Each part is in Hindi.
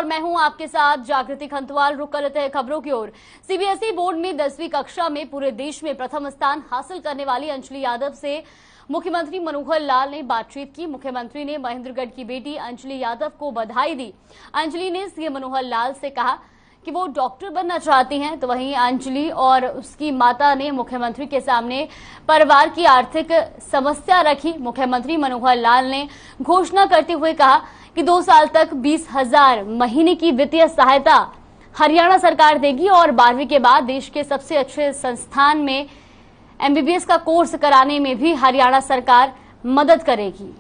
और मैं हूं आपके साथ जागृति खंतवाल। रुक कर लेते हैं खबरों की ओर। सीबीएसई बोर्ड में 10वीं कक्षा में पूरे देश में प्रथम स्थान हासिल करने वाली अंजलि यादव से मुख्यमंत्री मनोहर लाल ने बातचीत की। मुख्यमंत्री ने महेंद्रगढ़ की बेटी अंजलि यादव को बधाई दी। अंजलि ने सीएम मनोहर लाल से कहा कि वो डॉक्टर बनना चाहती हैं, तो वहीं अंजलि और उसकी माता ने मुख्यमंत्री के सामने परिवार की आर्थिक समस्या रखी। मुख्यमंत्री मनोहर लाल ने घोषणा करते हुए कहा कि 2 साल तक 20,000 महीने की वित्तीय सहायता हरियाणा सरकार देगी और 12वीं के बाद देश के सबसे अच्छे संस्थान में एमबीबीएस का कोर्स कराने में भी हरियाणा सरकार मदद करेगी।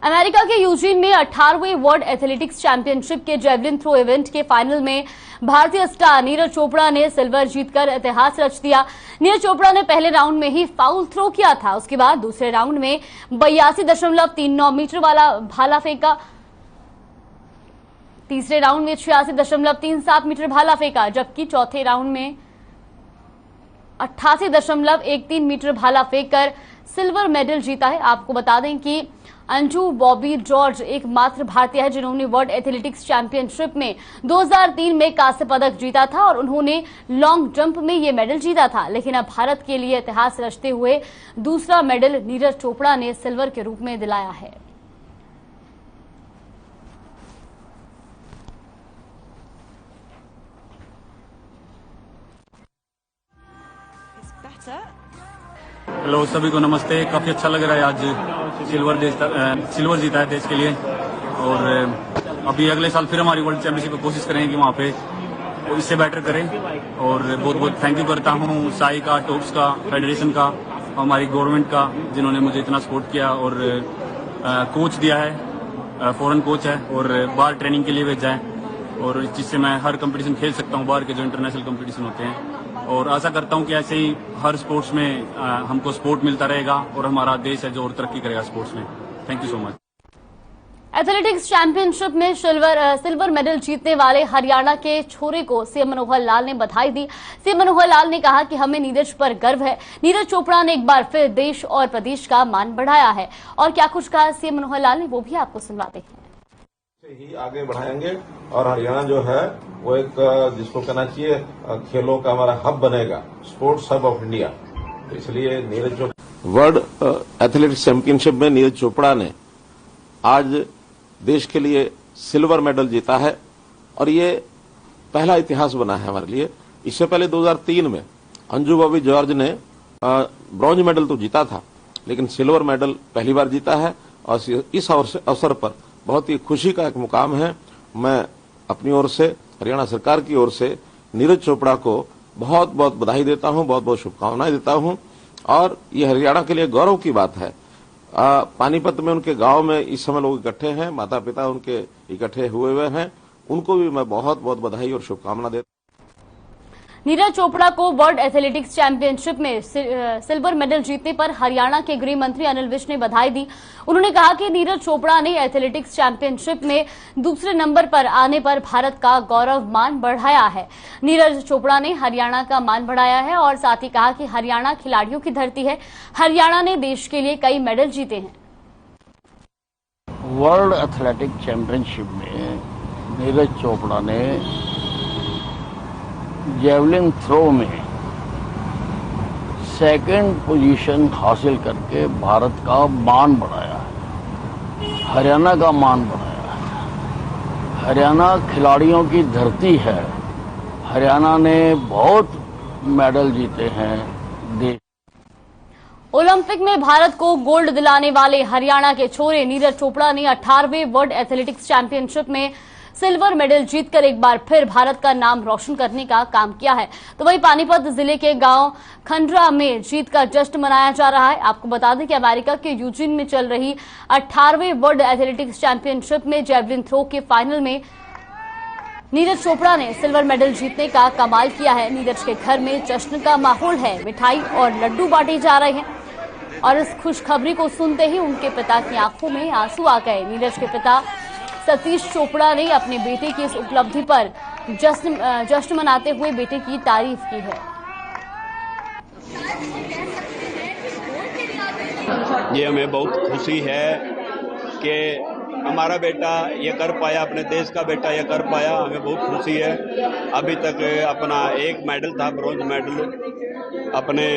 अमेरिका के यूजीन में 18वें वर्ल्ड एथलेटिक्स चैंपियनशिप के जेवलिन थ्रो इवेंट के फाइनल में भारतीय स्टार नीरज चोपड़ा ने सिल्वर जीतकर इतिहास रच दिया। नीरज चोपड़ा ने पहले राउंड में ही फाउल थ्रो किया था। उसके बाद दूसरे राउंड में 82.39 मीटर वाला भाला फेंका। तीसरे राउंड में 86.37 मीटर भाला फेंका, जबकि चौथे राउंड में 88.13 मीटर भाला फेंककर सिल्वर मेडल जीता है। आपको बता दें कि अंजू बॉबी जॉर्ज एकमात्र भारतीय है जिन्होंने वर्ल्ड एथलेटिक्स चैंपियनशिप में 2003 में कांस्य पदक जीता था और उन्होंने लॉन्ग जंप में ये मेडल जीता था। लेकिन अब भारत के लिए इतिहास रचते हुए दूसरा मेडल नीरज चोपड़ा ने सिल्वर के रूप में दिलाया है। हेलो, सभी को नमस्ते। काफी अच्छा लग रहा है आज सिल्वर जीता है देश के लिए और अभी अगले साल फिर हमारी वर्ल्ड चैंपियनशिप की कोशिश करेंगे कि वहाँ पे इससे बेटर करें। और बहुत बहुत थैंक यू करता हूँ साई का, टॉप्स का, फेडरेशन का, हमारी गवर्नमेंट का जिन्होंने मुझे इतना सपोर्ट किया और कोच दिया है, फॉरेन कोच है और बाहर ट्रेनिंग के लिए भेजा है और जिससे मैं हर कंपटीशन खेल सकता हूँ, बाहर के जो इंटरनेशनल कंपटीशन होते हैं। और आशा करता हूं कि ऐसे ही हर स्पोर्ट्स में हमको सपोर्ट मिलता रहेगा और हमारा देश है जो और तरक्की करेगा स्पोर्ट्स में। Thank you so much. Athletics championship में सिल्वर मेडल जीतने वाले हरियाणा के छोरे को सीएम मनोहर लाल ने बधाई दी। सीएम मनोहर लाल ने कहा कि हमें नीरज पर गर्व है। नीरज चोपड़ा ने एक बार फिर देश और प्रदेश का मान बढ़ाया है। और क्या कुछ कहा सीएम मनोहर लाल ने, वो भी आपको सुनवाते हैं। ही आगे बढ़ाएंगे और हरियाणा जो है वो एक जिसको कहना चाहिए खेलों का हमारा हब बनेगा, स्पोर्ट्स हब ऑफ इंडिया। तो इसलिए नीरज वर्ल्ड एथलेटिक्स चैंपियनशिप में नीरज चोपड़ा ने आज देश के लिए सिल्वर मेडल जीता है और ये पहला इतिहास बना है हमारे लिए। इससे पहले 2003 में अंजू बॉबी जॉर्ज ने ब्रॉन्ज मेडल तो जीता था, लेकिन सिल्वर मेडल पहली बार जीता है और इस अवसर पर बहुत ही खुशी का एक मुकाम है। मैं अपनी ओर से, हरियाणा सरकार की ओर से नीरज चोपड़ा को बहुत बहुत बधाई देता हूं, बहुत बहुत शुभकामनाएं देता हूं और ये हरियाणा के लिए गौरव की बात है। पानीपत में उनके गांव में इस समय लोग इकट्ठे हैं, माता पिता उनके इकट्ठे हुए हैं, उनको भी मैं बहुत बहुत बधाई और शुभकामना देता हूं। नीरज चोपड़ा को वर्ल्ड एथलेटिक्स चैंपियनशिप में सिल्वर मेडल जीतने पर हरियाणा के गृह मंत्री अनिल विज ने बधाई दी। उन्होंने कहा कि नीरज चोपड़ा ने एथलेटिक्स चैंपियनशिप में दूसरे नंबर पर आने पर भारत का गौरव मान बढ़ाया है। नीरज चोपड़ा ने हरियाणा का मान बढ़ाया है और साथ ही कहा कि हरियाणा खिलाड़ियों की धरती है। हरियाणा ने देश के लिए कई मेडल जीते हैं। वर्ल्ड एथलेटिक्स चैंपियनशिप में नीरज चोपड़ा ने जेवलिन थ्रो में सेकंड पोजीशन हासिल करके भारत का मान बढ़ाया है, हरियाणा का मान बढ़ाया है। हरियाणा खिलाड़ियों की धरती है। हरियाणा ने बहुत मेडल जीते हैं। देश ओलंपिक में भारत को गोल्ड दिलाने वाले हरियाणा के छोरे नीरज चोपड़ा ने 18वें वर्ल्ड एथलेटिक्स चैंपियनशिप में सिल्वर मेडल जीतकर एक बार फिर भारत का नाम रोशन करने का काम किया है। तो वहीं पानीपत जिले के गांव खंडरा में जीत का जश्न मनाया जा रहा है। आपको बता दें कि अमेरिका के यूजीन में चल रही 18वें वर्ल्ड एथलेटिक्स चैंपियनशिप में जेवलिन थ्रो के फाइनल में नीरज चोपड़ा ने सिल्वर मेडल जीतने का कमाल किया है। नीरज के घर में जश्न का माहौल है, मिठाई और लड्डू बांटे जा रहे हैं और इस खुशखबरी को सुनते ही उनके पिता की आंखों में आंसू आ गए। नीरज के पिता सतीश चोपड़ा ने अपने बेटे की इस उपलब्धि पर जश्न मनाते हुए बेटे की तारीफ की है। ये हमें बहुत खुशी है कि हमारा बेटा ये कर पाया, अपने देश का बेटा ये कर पाया, हमें बहुत खुशी है। अभी तक अपना एक मेडल था, ब्रॉन्ज मेडल अपने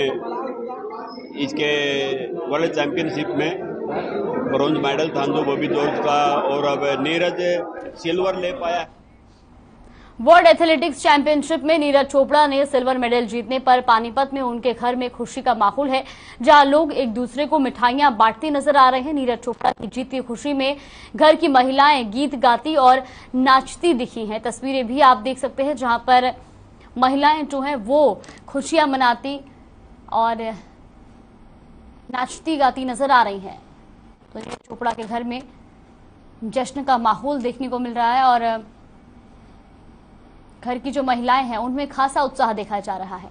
इसके वर्ल्ड चैंपियनशिप में ब्रॉन्ज मेडल था बॉबी जॉर्ज का, और अब नीरज सिल्वर ले पाया। वर्ल्ड एथलेटिक्स चैंपियनशिप में नीरज चोपड़ा ने सिल्वर मेडल जीतने पर पानीपत में उनके घर में खुशी का माहौल है, जहां लोग एक दूसरे को मिठाइयां बांटते नजर आ रहे हैं। नीरज चोपड़ा की जीत की खुशी में घर की महिलाएं गीत गाती और नाचती दिखी हैं। तस्वीरें भी आप देख सकते हैं जहां पर महिलाएं जो हैं वो खुशियां मनाती और नाचती गाती नजर आ रही हैं। तो नीरज चोपड़ा के घर में जश्न का माहौल देखने को मिल रहा है और घर की जो महिलाएं हैं उनमें खासा उत्साह देखा जा रहा है।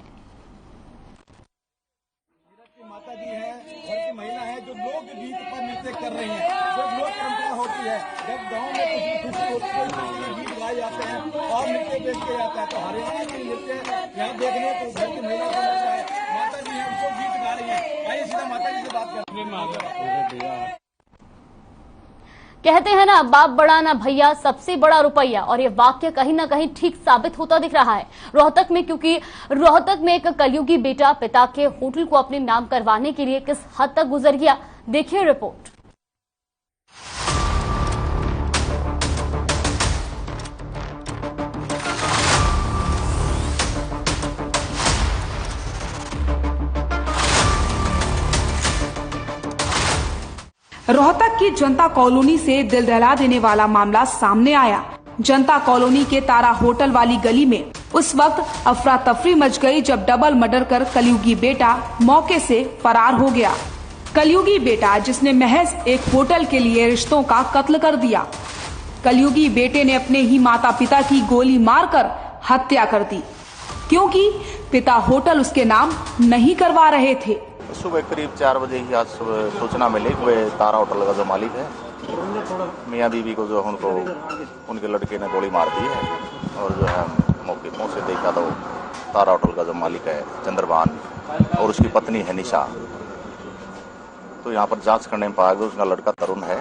माता जी है, घर की महिला है जो लोक गीत पर नृत्य कर रही हैं। जब लोक परंपरा होती है, जब गांव में कुछ खुशी होती है तो गीत गाए जाते हैं और नृत्य पेश किया जाता है। तो हरियाणा के नृत्य यहाँ देखने को घर की महिला को मिलता है। माता जी है, उनको गीत गा रही है। आइए सीधा माता जी से बात करते हैं। कहते हैं ना, बाप बड़ा ना भैया, सबसे बड़ा रुपया। और ये वाक्य कहीं ना कहीं ठीक साबित होता दिख रहा है रोहतक में, क्योंकि रोहतक में एक कलयुगी बेटा पिता के होटल को अपने नाम करवाने के लिए किस हद तक गुजर गया, देखिए रिपोर्ट। रोहतक की जनता कॉलोनी से दिल दहला देने वाला मामला सामने आया। जनता कॉलोनी के तारा होटल वाली गली में उस वक्त अफरा तफरी मच गई जब डबल मर्डर कर कलयुगी बेटा मौके से फरार हो गया। कलयुगी बेटा जिसने महज एक होटल के लिए रिश्तों का कत्ल कर दिया। कलयुगी बेटे ने अपने ही माता पिता की गोली मारकर हत्या कर दी, क्योंकि पिता होटल उसके नाम नहीं करवा रहे थे। सुबह करीब 4 बजे ही आज सूचना मिली कि वह तारा होटल का जो मालिक है, मियां बीवी को जो उनको उनके लड़के ने गोली मार दी है। और जो है मौके से देखा तो तारा होटल का जो मालिक है चंद्रभान और उसकी पत्नी है निशा। तो यहाँ पर जांच करने में पाया गया उसका लड़का तरुण है,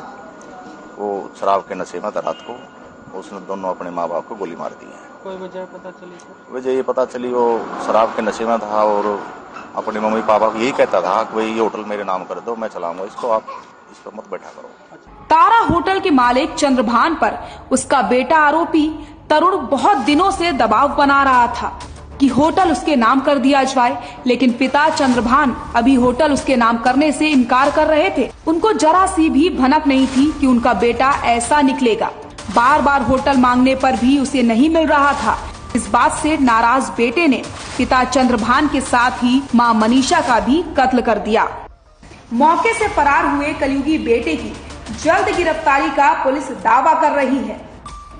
वो शराब के नशे में था। रात को उसने दोनों अपने माँ बाप को गोली मार दी है। कोई वजह पता चली? वजह ये पता चली वो शराब के नशे में था और अपने मम्मी पापा को यही कहता था कि भाई ये होटल मेरे नाम कर दो, मैं चलाऊंगा इसको, आप इस पर मत बैठा करो। तारा होटल के मालिक चंद्रभान पर उसका बेटा आरोपी तरुण बहुत दिनों से दबाव बना रहा था कि होटल उसके नाम कर दिया जाए, लेकिन पिता चंद्रभान अभी होटल उसके नाम करने से इनकार कर रहे थे। उनको जरा सी भी भनक नहीं थी कि उनका बेटा ऐसा निकलेगा। बार बार होटल मांगने पर भी उसे नहीं मिल रहा था। इस बात से नाराज बेटे ने पिता चंद्रभान के साथ ही मां मनीषा का भी कत्ल कर दिया। मौके से फरार हुए कलयुगी बेटे की जल्द गिरफ्तारी का पुलिस दावा कर रही है।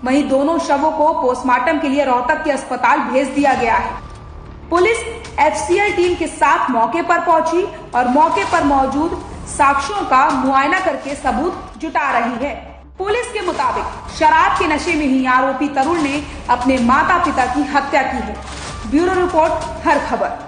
वहीं दोनों शवों को पोस्टमार्टम के लिए रोहतक के अस्पताल भेज दिया गया है। पुलिस एफसीएल टीम के साथ मौके पर पहुंची और मौके पर मौजूद साक्ष्यों का मुआयना करके सबूत जुटा रही है। पुलिस के मुताबिक शराब के नशे में ही आरोपी तरुण ने अपने माता पिता की हत्या की है। ब्यूरो रिपोर्ट, हर खबर।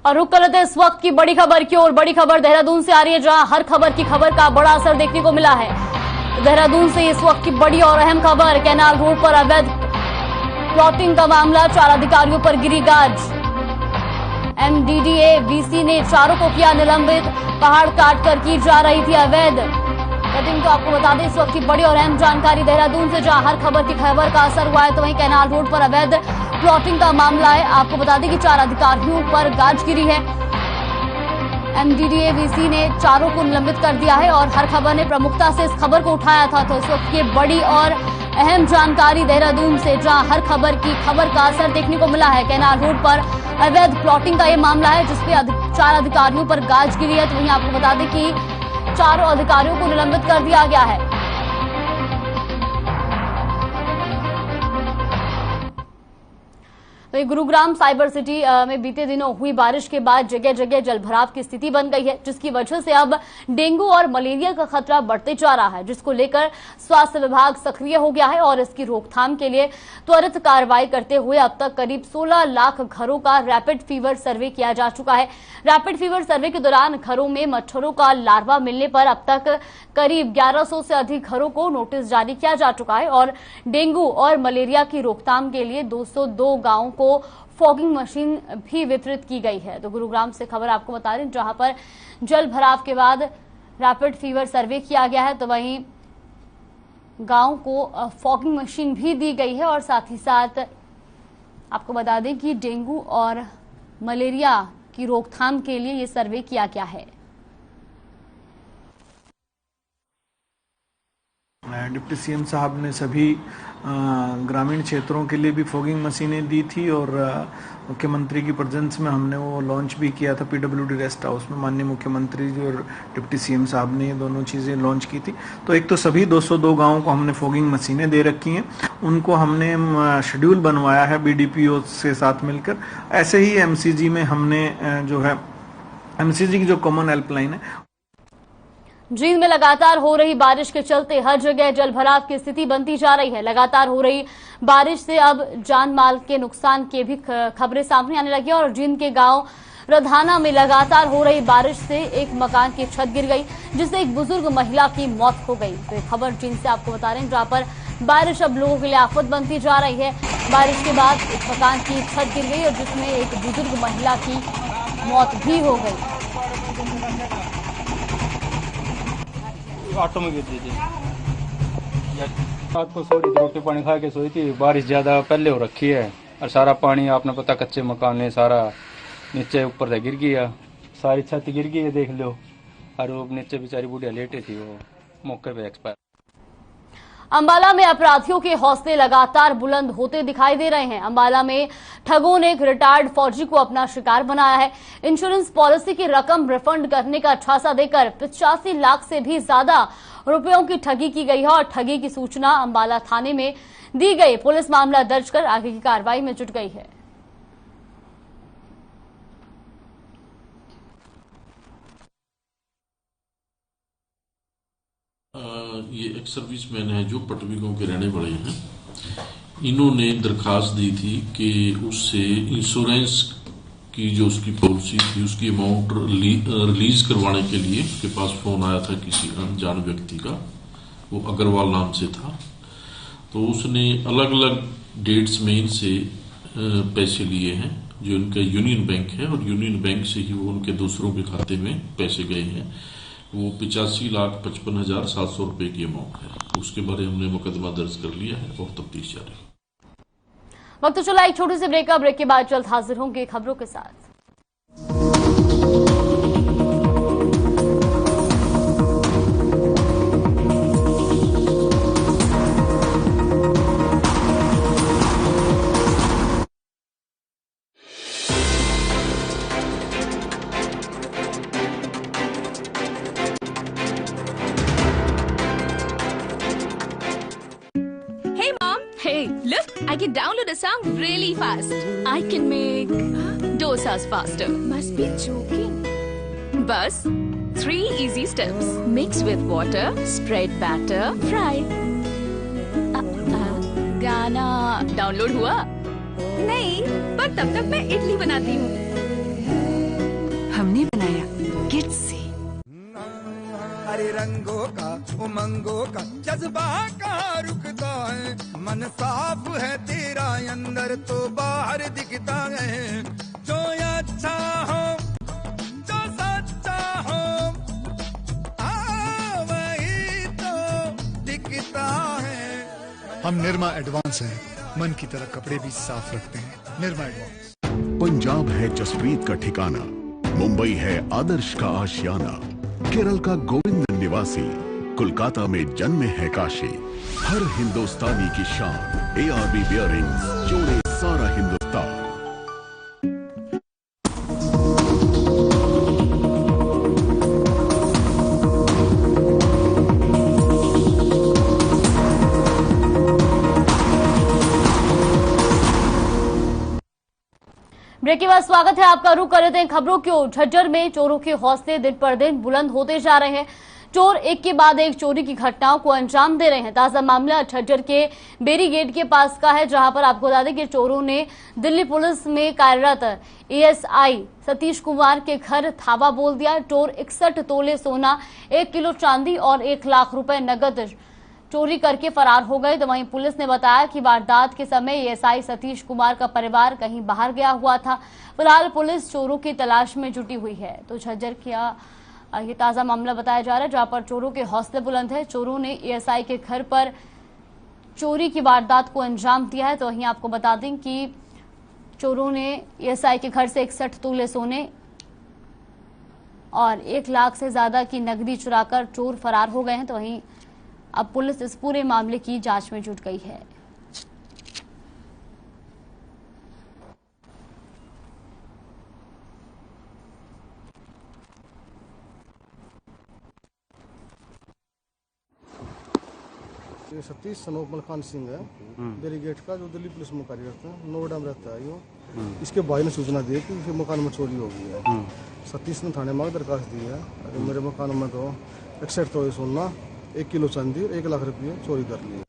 और रुक कर लेते हैं इस वक्त की बड़ी खबर की ओर। बड़ी खबर देहरादून से आ रही है, जहां हर खबर की खबर का बड़ा असर देखने को मिला है। देहरादून से इस वक्त की बड़ी और अहम खबर, कैनाल रोड पर अवैध प्लॉटिंग का मामला, 4 अधिकारियों पर गिरी गाज। एमडीडीए वीसी ने 4 को किया निलंबित, पहाड़ काटकर की जा रही थी अवैध कटिंग। तो आपको बता दें इस वक्त की बड़ी और अहम जानकारी देहरादून से, जहां हर खबर की खबर का असर हुआ है, तो वहीं कैनाल रोड पर अवैध प्लॉटिंग का मामला है। आपको बता दें कि 4 अधिकारियों पर गाज गिरी है। एमडीडीए वीसी ने 4 को निलंबित कर दिया है और हर खबर ने प्रमुखता से इस खबर को उठाया था। तो इस वक्त ये बड़ी और अहम जानकारी देहरादून से, जहां हर खबर की खबर का असर देखने को मिला है। कैनाल रोड पर अवैध प्लॉटिंग का ये मामला है, जिसपे 4 अधिकारियों पर गाज गिरी है। तो वहीं आपको बता दें कि 4 अधिकारियों को निलंबित कर दिया गया है। तो गुरुग्राम साइबर सिटी में बीते दिनों हुई बारिश के बाद जगह जगह जलभराव की स्थिति बन गई है, जिसकी वजह से अब डेंगू और मलेरिया का खतरा बढ़ते जा रहा है, जिसको लेकर स्वास्थ्य विभाग सक्रिय हो गया है और इसकी रोकथाम के लिए त्वरित कार्रवाई करते हुए अब तक करीब 16 लाख घरों का रैपिड फीवर सर्वे किया जा चुका है। रैपिड फीवर सर्वे के दौरान घरों में मच्छरों का लार्वा मिलने पर अब तक करीब 1100 से अधिक घरों को नोटिस जारी किया जा चुका है और डेंगू और मलेरिया की रोकथाम के लिए 202 गांवों को फॉगिंग मशीन भी वितरित की गई है। तो गुरुग्राम से खबर आपको बता दें, जहां पर जल भराव के बाद रैपिड फीवर सर्वे किया गया है, तो वहीं गांव को फॉगिंग मशीन भी दी गई है और साथ ही साथ आपको बता दें कि डेंगू और मलेरिया की रोकथाम के लिए ये सर्वे किया गया है। डिप्टी सीएम साहब ने सभी ग्रामीण क्षेत्रों के लिए भी फॉगिंग मशीनें दी थी और मुख्यमंत्री की प्रेजेंस में हमने वो लॉन्च भी किया था पीडब्ल्यूडी रेस्ट हाउस में। माननीय मुख्यमंत्री जी और डिप्टी सीएम साहब ने ये दोनों चीज़ें लॉन्च की थी। तो एक तो सभी 202 गांवों को हमने फॉगिंग मशीनें दे रखी हैं, उनको हमने शेड्यूल बनवाया है बीडीपीओ के साथ मिलकर। ऐसे ही एमसीजी में हमने जो है एमसीजी की जो कॉमन हेल्पलाइन है, जींद में लगातार हो रही बारिश के चलते हर जगह जलभराव की स्थिति बनती जा रही है। लगातार हो रही बारिश से अब जान माल के नुकसान के भी खबरें सामने आने लगी और जींद के गांव रधाना में लगातार हो रही बारिश से एक मकान की छत गिर गई, जिससे एक बुजुर्ग महिला की मौत हो गई। तो खबर जींद से आपको बता रहे हैं, जहां पर बारिश अब लोगों के लिए आफत बनती जा रही है। बारिश के बाद एक मकान की छत गिर गई और जिसमें एक बुजुर्ग महिला की मौत भी हो गई। ऑटो में गिर थी। रात को सो रही थी, रोटी पानी खा के सोई थी। बारिश ज्यादा पहले हो रखी है और सारा पानी आपने पता कच्चे मकान है, सारा नीचे ऊपर से गिर गया, सारी छत गिर गई है देख लो। और वो नीचे बेचारी बुढ़िया लेटे थी, वो मौके पे एक्सपायर। अंबाला में अपराधियों के हौसले लगातार बुलंद होते दिखाई दे रहे हैं। अंबाला में ठगों ने एक रिटायर्ड फौजी को अपना शिकार बनाया है। इंश्योरेंस पॉलिसी की रकम रिफंड करने का झांसा देकर 85 लाख से भी ज्यादा रुपयों की ठगी की गई है और ठगी की सूचना अंबाला थाने में दी गई। पुलिस मामला दर्ज कर आगे की कार्रवाई में जुट गई है। ये एक सर्विसमैन है जो पटवी गांव के रहने वाले हैं। इन्होंने दरखास्त दी थी कि उससे इंश्योरेंस की जो उसकी पॉलिसी थी उसकी अमाउंट रिलीज करवाने के लिए उसके पास फोन आया था किसी अनजान व्यक्ति का, वो अग्रवाल नाम से था। तो उसने अलग अलग डेट्स में इनसे पैसे लिए हैं, जो इनका यूनियन बैंक है और यूनियन बैंक से ही वो उनके दूसरों के खाते में पैसे गए हैं। वो 85,55,700 रुपए की अमाउंट है। उसके बारे में हमने मुकदमा दर्ज कर लिया है और तफ्तीश जारी है। वक्त तो चला एक छोटे से ब्रेक के बाद जल्द हाजिर होंगे खबरों के साथ। I can download a song really fast. I can make dosas faster. Must be joking. Bus 3 easy steps. Mix with water, spread batter, fry. गाना डाउनलोड हुआ? नहीं, पर तब तक मैं इडली बनाती हूँ। हमने बनाया किड्स से। हरे रंगों का उमंगों का जज्बा कहाँ रुकता है, मन साफ है तेरा अंदर तो बाहर दिखता है। जो अच्छा हो जो सच्चा हो वही तो दिखता है। हम निरमा एडवांस हैं, मन की तरह कपड़े भी साफ रखते हैं। निरमा एडवांस। पंजाब है जसप्रीत का ठिकाना, मुंबई है आदर्श का आशियाना, केरल का गोविंद निवासी, कोलकाता में जन्मे है काशी। हर हिंदुस्तानी की शान ARB बियरिंग्स जोड़े सारा हिंदुस्तान। ब्रेक के बाद स्वागत है आपका। रुख कर लेते हैं खबरों की ओर। झज्जर में चोरों के हौसले दिन पर दिन बुलंद होते जा रहे हैं। चोर एक के बाद एक चोरी की घटनाओं को अंजाम दे रहे हैं। ताजा मामला झज्जर के बेरी गेट के पास का है, जहां पर आपको बता दें कि चोरों ने दिल्ली पुलिस में कार्यरत एएसआई सतीश कुमार के घर धावा बोल दिया। चोर 61 तोले सोना, 1 किलो चांदी और 1 लाख रुपए नगद चोरी करके फरार हो गए। तो वहीं पुलिस ने बताया कि वारदात के समय एएसआई सतीश कुमार का परिवार कहीं बाहर गया हुआ था। फिलहाल पुलिस चोरों की तलाश में जुटी हुई है। तो झज्जर का ये ताजा मामला बताया जा रहा है, जहां पर चोरों के हौसले बुलंद है। चोरों ने एएसआई के घर पर चोरी की वारदात को अंजाम दिया है। तो वहीं आपको बता दें कि चोरों ने एएसआई के घर से 61 तोले सोने और 1 लाख से ज्यादा की नकदी चुराकर चोर फरार हो गए हैं। तो वहीं अब पुलिस इस पूरे मामले की जांच में जुट गई है। ये सतीश सनोप मलखान सिंह है, बेरीगेट का, जो दिल्ली पुलिस में कार्यरत है, नोएडा में रहता है। यो इसके भाई ने सूचना दी कि इसके मकान में चोरी हो गई है। सतीश ने थाने में दरखास्त दी है। अरे मेरे मकान में तो 61 तोले सोना, 1 किलो चांदी और 1 लाख रुपये चोरी कर लिए।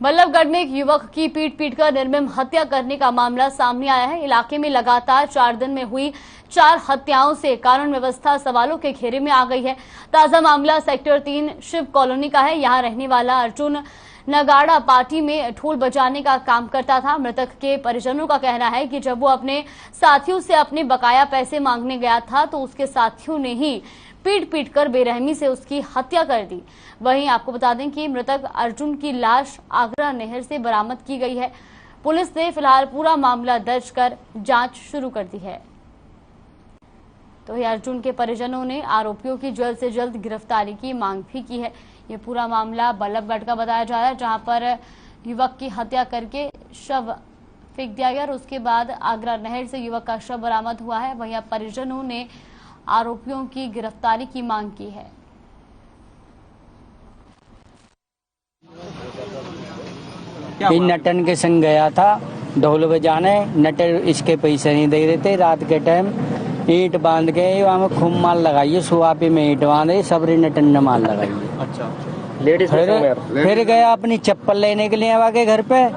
बल्लभगढ़ में एक युवक की पीट कर निर्मम हत्या करने का मामला सामने आया है। इलाके में लगातार 4 दिन में हुई 4 हत्याओं से कानून व्यवस्था सवालों के घेरे में आ गई है। ताजा मामला सेक्टर 3 शिव कॉलोनी का है। यहां रहने वाला अर्जुन नगाड़ा पार्टी में ढोल बजाने का काम करता था। मृतक के परिजनों का कहना है कि जब वो अपने साथियों से अपने बकाया पैसे मांगने गया था तो उसके साथियों ने ही पीट कर बेरहमी से उसकी हत्या कर दी। वहीं आपको बता दें कि मृतक अर्जुन की लाश आगरा नहर से बरामद की गई है। पुलिस ने फिलहाल पूरा मामला दर्ज कर जांच शुरू कर दी है। तो अर्जुन के परिजनों ने आरोपियों की जल्द से जल्द गिरफ्तारी की मांग भी की है। ये पूरा मामला बल्लभगढ़ का बताया जा रहा है, जहां पर युवक की हत्या करके शव फेंक दिया गया और उसके बाद आगरा नहर से युवक का शव बरामद हुआ है। वहीं परिजनों ने आरोपियों की गिरफ्तारी की मांग की है। नटन के संग गया था ढोल बजाने। नटन इसके पैसे नहीं दे रहे थे। रात के टाइम ईंट बांध के वहाँ खूब माल लगाइए। सुहापी में ईंट बांधे, सबरी नटन ने माल लगाइए। अच्छा, फिर गया अपनी चप्पल लेने के लिए आगे घर पे।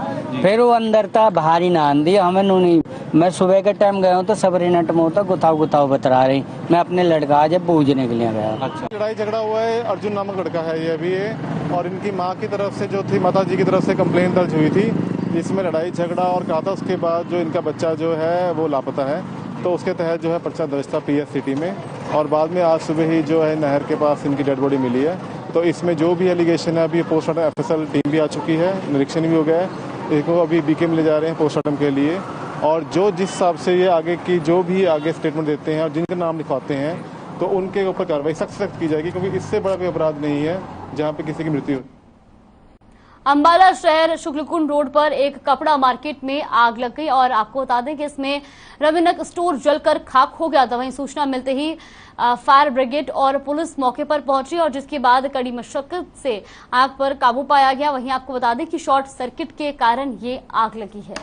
फिर वो अंदर था, भारी ना आंधी हमें नहीं। मैं सुबह के टाइम गया हूँ तो सबरी नट में होता गुताव बता रही। मैं अपने लड़का आज पूजने के लिए गया। अच्छा, लड़ाई झगड़ा हुआ है। अर्जुन नामक लड़का है ये भी है, और इनकी माँ की तरफ से जो थी, माता जी की तरफ से कंप्लेन दर्ज हुई थी। इसमें लड़ाई झगड़ा और कहा था। उसके बाद जो इनका बच्चा जो है वो लापता है, तो उसके तहत जो है पर्चा दर्ज था पीएस सिटी में। और बाद में आज सुबह ही जो है नहर के पास इनकी डेड बॉडी मिली है। तो इसमें जो भी एलिगेशन है, अभी पोस्टमार्टम एफएसएल टीम भी आ चुकी है, निरीक्षण भी हो गया है। इसको अभी बीके में ले जा रहे हैं पोस्टमार्टम के लिए। और जो जिस हिसाब से ये आगे की जो भी आगे स्टेटमेंट देते हैं और जिनका नाम लिखवाते हैं, तो उनके ऊपर कार्रवाई सख्त की जाएगी, क्योंकि इससे बड़ा कोई अपराध नहीं है जहाँ पे किसी की मृत्यु। अंबाला शहर शुक्लकुंड रोड पर एक कपड़ा मार्केट में आग लग गई और आपको बता दें कि इसमें रविनक स्टोर जलकर खाक हो गया था। वहीं सूचना मिलते ही फायर ब्रिगेड और पुलिस मौके पर पहुंची और जिसके बाद कड़ी मशक्कत से आग पर काबू पाया गया। वहीं आपको बता दें कि शॉर्ट सर्किट के कारण ये आग लगी है।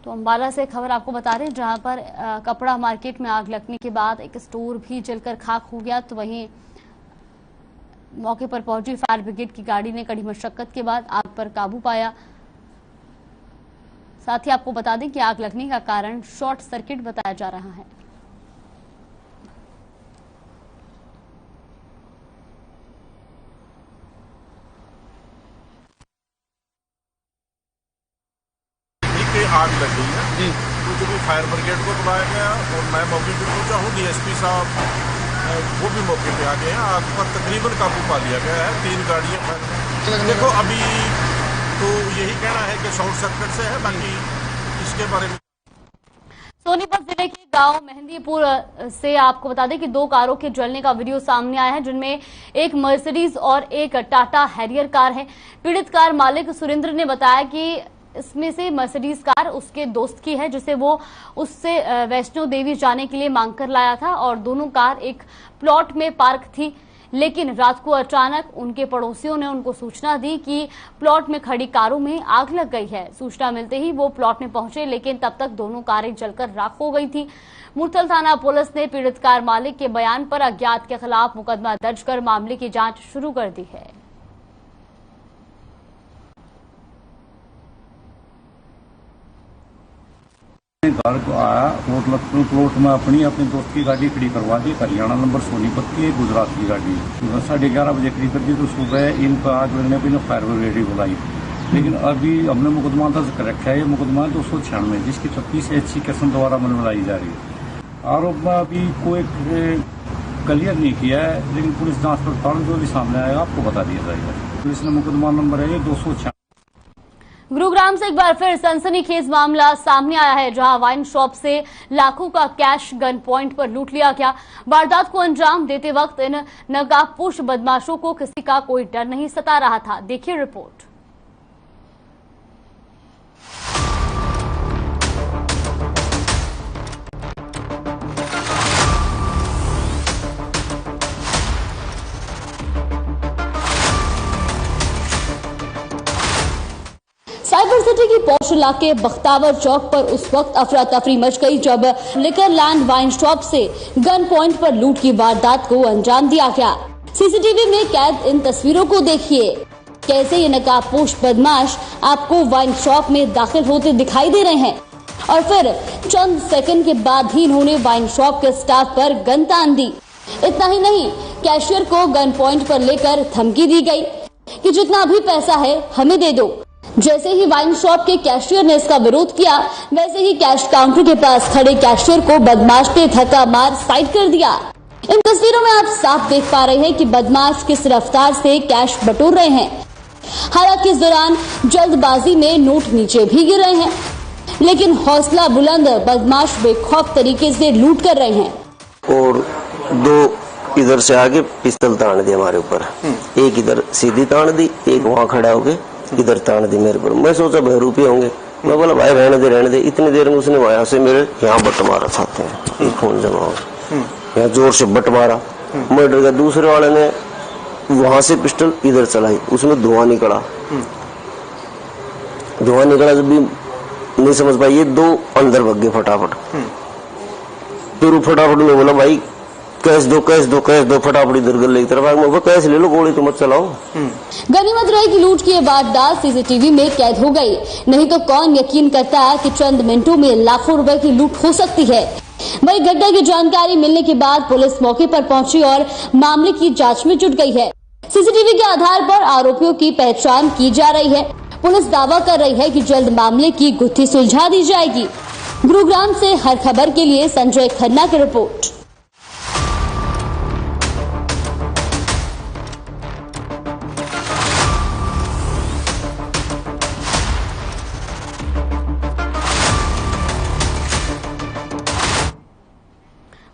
तो अंबाला से खबर आपको बता रहे हैं, जहां पर कपड़ा मार्केट में आग लगने के बाद एक स्टोर भी जलकर खाक हो गया। तो वहीं मौके पर पहुंची फायर ब्रिगेड की गाड़ी ने कड़ी मशक्कत के बाद आग पर काबू पाया। साथ ही आपको बता दें कि आग लगने का कारण शॉर्ट सर्किट बताया जा रहा है। आग लग गई है जी। तो जो फायर ब्रिगेड को बुलाया गया और मैं मौके पर पहुंचा हूँ। डीएसपी साहब वो भी मौके पे आ गए हैं। आग पर तकरीबन काबू पा लिया गया है। 3 गाड़ियां। देखो अभी तो यही कहना है कि शॉर्ट सर्किट से है, बाकी इसके बारे में। सोनीपत जिले के गांव मेहंदीपुर से आपको बता दें कि 2 कारों के जलने का वीडियो सामने आया है, जिनमें एक मर्सिडीज और एक टाटा हैरियर कार है। पीड़ित कार मालिक सुरेंद्र ने बताया कि इसमें से मर्सिडीज कार उसके दोस्त की है, जिसे वो उससे वैष्णो देवी जाने के लिए मांग कर लाया था और दोनों कार एक प्लॉट में पार्क थी। लेकिन रात को अचानक उनके पड़ोसियों ने उनको सूचना दी कि प्लॉट में खड़ी कारों में आग लग गई है। सूचना मिलते ही वो प्लॉट में पहुंचे, लेकिन तब तक दोनों कारें जलकर राख हो गई थी। मुरथल थाना पुलिस ने पीड़ित कार मालिक के बयान पर अज्ञात के खिलाफ मुकदमा दर्ज कर मामले की जांच शुरू कर दी है। घर को आया और लखनऊ प्लॉट में अपनी दोस्त की गाड़ी खड़ी करवा दी, हरियाणा नंबर सोनीपत की, गुजरात की गाड़ी। 11:30 बजे खड़ी कर दी तो सुबह इनका आग लगने पर फायर ब्रिगेड बुलाई, लेकिन अभी हमने मुकदमा दर्ज कर रखा है। ये मुकदमा 296 जिसकी 36 HC केसन द्वारा बुलाई जा रही है। आरोप में अभी कोई क्लियर नहीं किया है, लेकिन पुलिस जांच पड़ताल जो भी सामने आएगा आपको बता दिया जाएगा। पुलिस ने मुकदमा नंबर है 296। गुरुग्राम से एक बार फिर सनसनीखेज मामला सामने आया है, जहां वाइन शॉप से लाखों का कैश गन पॉइंट पर लूट लिया गया। वारदात को अंजाम देते वक्त इन नकाबपोश बदमाशों को किसी का कोई डर नहीं सता रहा था। देखिए रिपोर्ट। साइबर सिटी की पौष इलाके बख्तावर चौक पर उस वक्त अफरा तफरी मच गई जब लिकर लैंड वाइन शॉप से गन पॉइंट पर लूट की वारदात को अंजाम दिया गया। सीसीटीवी में कैद इन तस्वीरों को देखिए, कैसे ये नकाबपोश बदमाश आपको वाइन शॉप में दाखिल होते दिखाई दे रहे हैं और फिर चंद सेकंड के बाद ही इन्होंने वाइन शॉप के स्टाफ पर गन तान दी। इतना ही नहीं, कैशियर को गन पॉइंट पर लेकर धमकी दी गई कि जितना भी पैसा है हमें दे दो। जैसे ही वाइन शॉप के कैशियर ने इसका विरोध किया, वैसे ही कैश काउंटर के पास खड़े कैशियर को बदमाश ने धक्का मार साइड कर दिया। इन तस्वीरों में आप साफ देख पा रहे हैं कि बदमाश किस रफ्तार से कैश बटोर रहे हैं। हालांकि इस दौरान जल्दबाजी में नोट नीचे भी गिर रहे हैं, लेकिन हौसला बुलंद बदमाश बेखौफ तरीके से लूट कर रहे हैं। और दो इधर से आगे पिस्तौल तान दी हमारे ऊपर, एक इधर सीधी तान दी, एक वहाँ खड़ा होके इधर तान दी मेरे पर। मैं सोचा 2 रुपये होंगे, मैं बोला भाई रहने दे। इतनी देर में उसने वहां से मेरे यहाँ बट मारा छाते हैं, खून जमा हो, यहाँ जोर से बट मारा। मैं डर गया। दूसरे वाले ने वहां से पिस्टल इधर चलाई, उसमें धुआं निकला। जब भी नहीं समझ पाई, ये 2 अंदर भग गए फटाफट। फिर फटाफट में बोला भाई कैश दो, फटाफट इधर गले की तरफ आगे, कैश ले लो, गोली तो मत चलाओ। गनीमत रहे कि लूट की ये वारदात सीसीटीवी में कैद हो गई, नहीं तो कौन यकीन करता है कि चंद मिनटों में लाखों रुपए की लूट हो सकती है। वही घटना की जानकारी मिलने के बाद पुलिस मौके पर पहुंची और मामले की जांच में जुट गई है। सीसीटीवी के आधार पर आरोपियों की पहचान की जा रही है। पुलिस दावा कर रही है कि जल्द मामले की गुत्थी सुलझा दी जाएगी। गुरुग्राम से हर खबर के लिए संजय खन्ना की रिपोर्ट।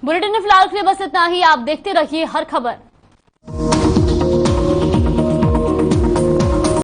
बुलेटिन में फिलहाल के लिए बस इतना ही। आप देखते रहिए हर खबर।